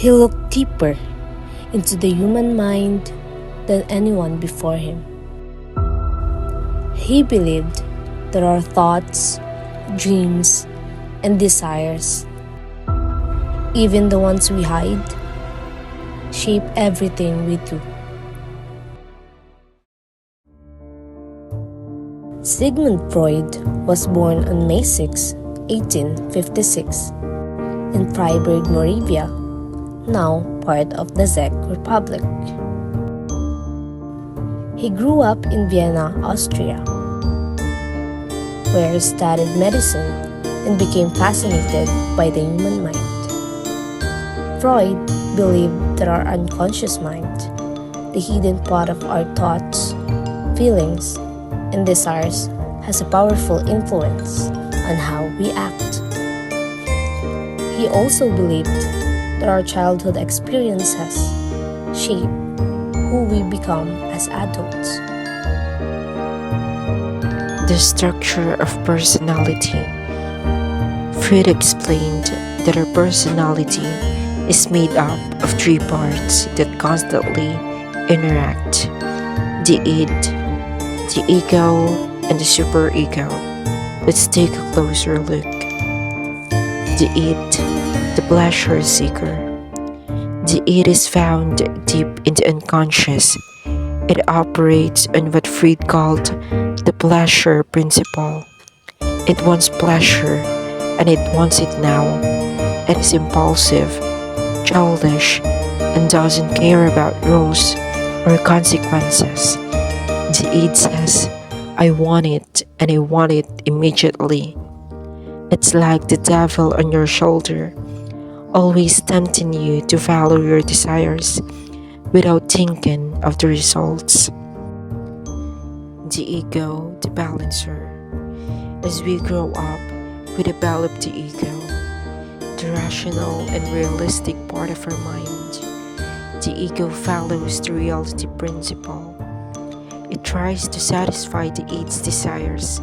He looked deeper into the human mind than anyone before him. He believed that our thoughts, dreams, and desires, even the ones we hide, shape everything we do. Sigmund Freud was born on May 6, 1856, in Freiburg, Moravia, now part of the Czech Republic. He grew up in Vienna, Austria, where he studied medicine and became fascinated by the human mind. Freud believed that our unconscious mind, the hidden part of our thoughts, feelings, and desires, has a powerful influence on how we act. He also believed that our childhood experiences shape who we become as adults. The structure of personality. Freud explained that our personality is made up of three parts that constantly interact: the id, the ego, and the superego. Let's take a closer look. The id, the pleasure seeker. The id is found deep in the unconscious. It operates on what Freud called the pleasure principle. It wants pleasure, and it wants it now. It is impulsive, childish, and doesn't care about rules or consequences. The id says, I want it, and I want it immediately. It's like the devil on your shoulder, always tempting you to follow your desires without thinking of the results. The ego, the balancer. As we grow up, we develop the ego, the rational and realistic part of our mind. The ego follows the reality principle. It tries to satisfy the id's desires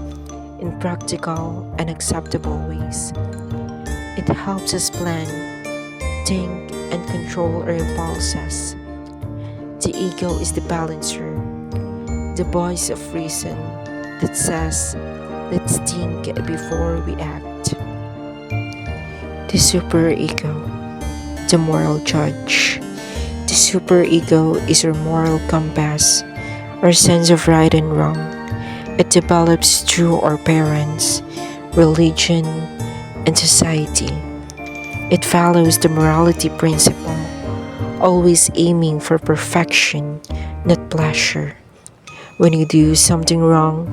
in practical and acceptable ways. It helps us plan, think, and control our impulses. The ego is the balancer, the voice of reason that says, let's think before we act. The superego, the moral judge. The superego is our moral compass, our sense of right and wrong. It develops through our parents, religion, and society. It follows the morality principle, always aiming for perfection, not pleasure. When you do something wrong,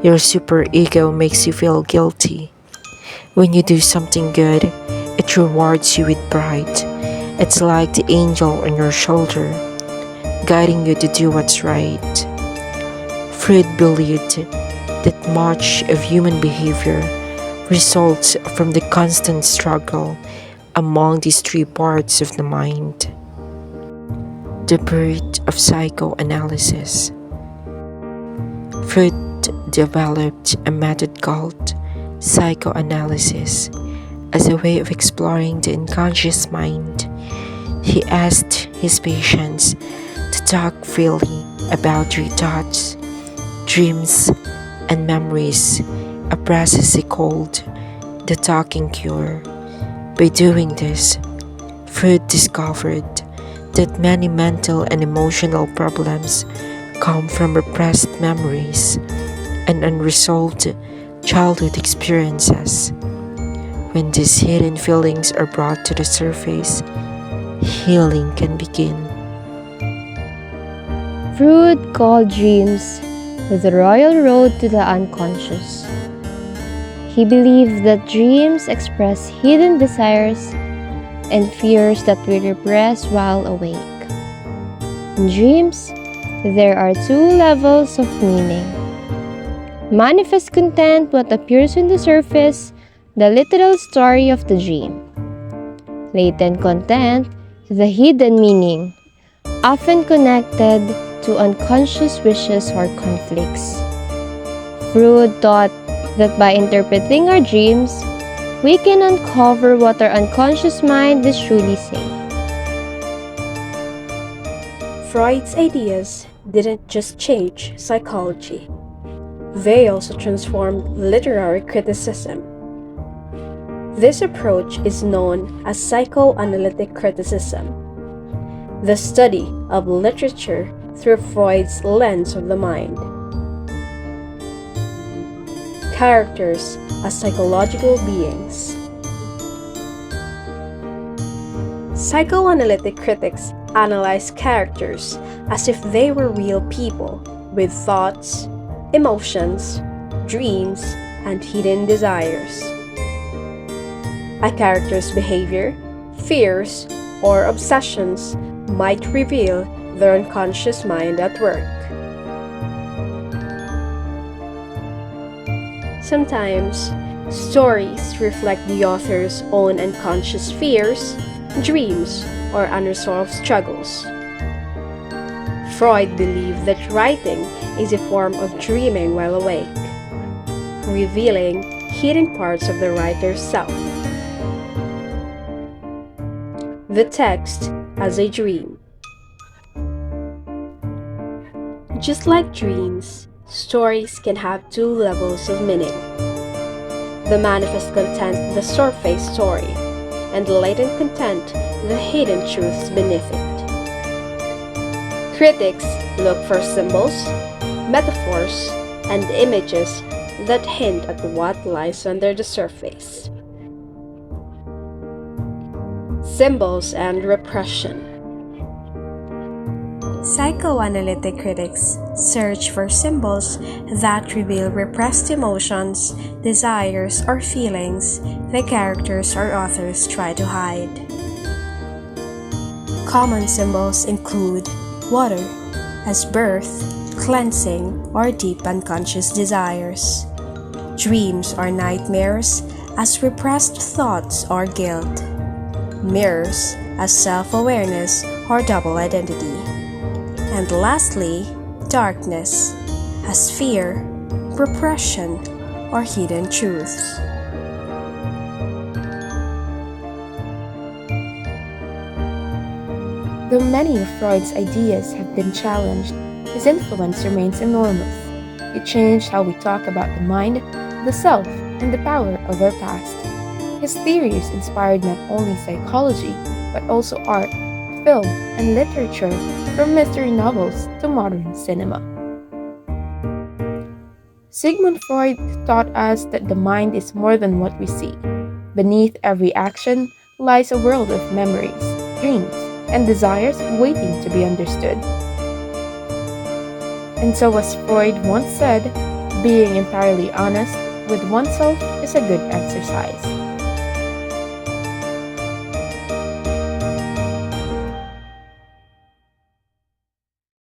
your superego makes you feel guilty. When you do something good, it rewards you with pride. It's like the angel on your shoulder, guiding you to do what's right. Freud believed that much of human behavior results from the constant struggle among these three parts of the mind. The birth of psychoanalysis. Freud developed a method called psychoanalysis as a way of exploring the unconscious mind. He asked his patients to talk freely about their thoughts, dreams, and memories, a process he called the talking cure. By doing this, Freud discovered that many mental and emotional problems come from repressed memories and unresolved childhood experiences. When these hidden feelings are brought to the surface, healing can begin. Freud called dreams the royal road to the unconscious. He believed that dreams express hidden desires and fears that we repress while awake. In dreams, there are two levels of meaning. Manifest content, what appears on the surface, the literal story of the dream. Latent content, the hidden meaning, often connected to unconscious wishes or conflicts. Freud taught that by interpreting our dreams, we can uncover what our unconscious mind is truly saying. Freud's ideas didn't just change psychology, they also transformed literary criticism. This approach is known as psychoanalytic criticism, the study of literature through Freud's lens of the mind. Characters as psychological beings. Psychoanalytic critics analyze characters as if they were real people with thoughts, emotions, dreams, and hidden desires. A character's behavior, fears, or obsessions might reveal their unconscious mind at work. Sometimes, stories reflect the author's own unconscious fears, dreams, or unresolved struggles. Freud believed that writing is a form of dreaming while awake, revealing hidden parts of the writer's self. The text as a dream. Just like dreams, stories can have two levels of meaning. The manifest content, the surface story, and the latent content, the hidden truths beneath it. Critics look for symbols, metaphors, and images that hint at what lies under the surface. Symbols and repression. Psychoanalytic critics search for symbols that reveal repressed emotions, desires, or feelings the characters or authors try to hide. Common symbols include water as birth, cleansing, or deep unconscious desires. Dreams or nightmares as repressed thoughts or guilt. Mirrors as self-awareness or double identity. And lastly, darkness as fear, repression, or hidden truths. Though many of Freud's ideas have been challenged, his influence remains enormous. It changed how we talk about the mind, the self, and the power of our past. His theories inspired not only psychology, but also art, film, and literature, from mystery novels to modern cinema. Sigmund Freud taught us that the mind is more than what we see. Beneath every action lies a world of memories, dreams, and desires waiting to be understood. And so, as Freud once said, being entirely honest with oneself is a good exercise.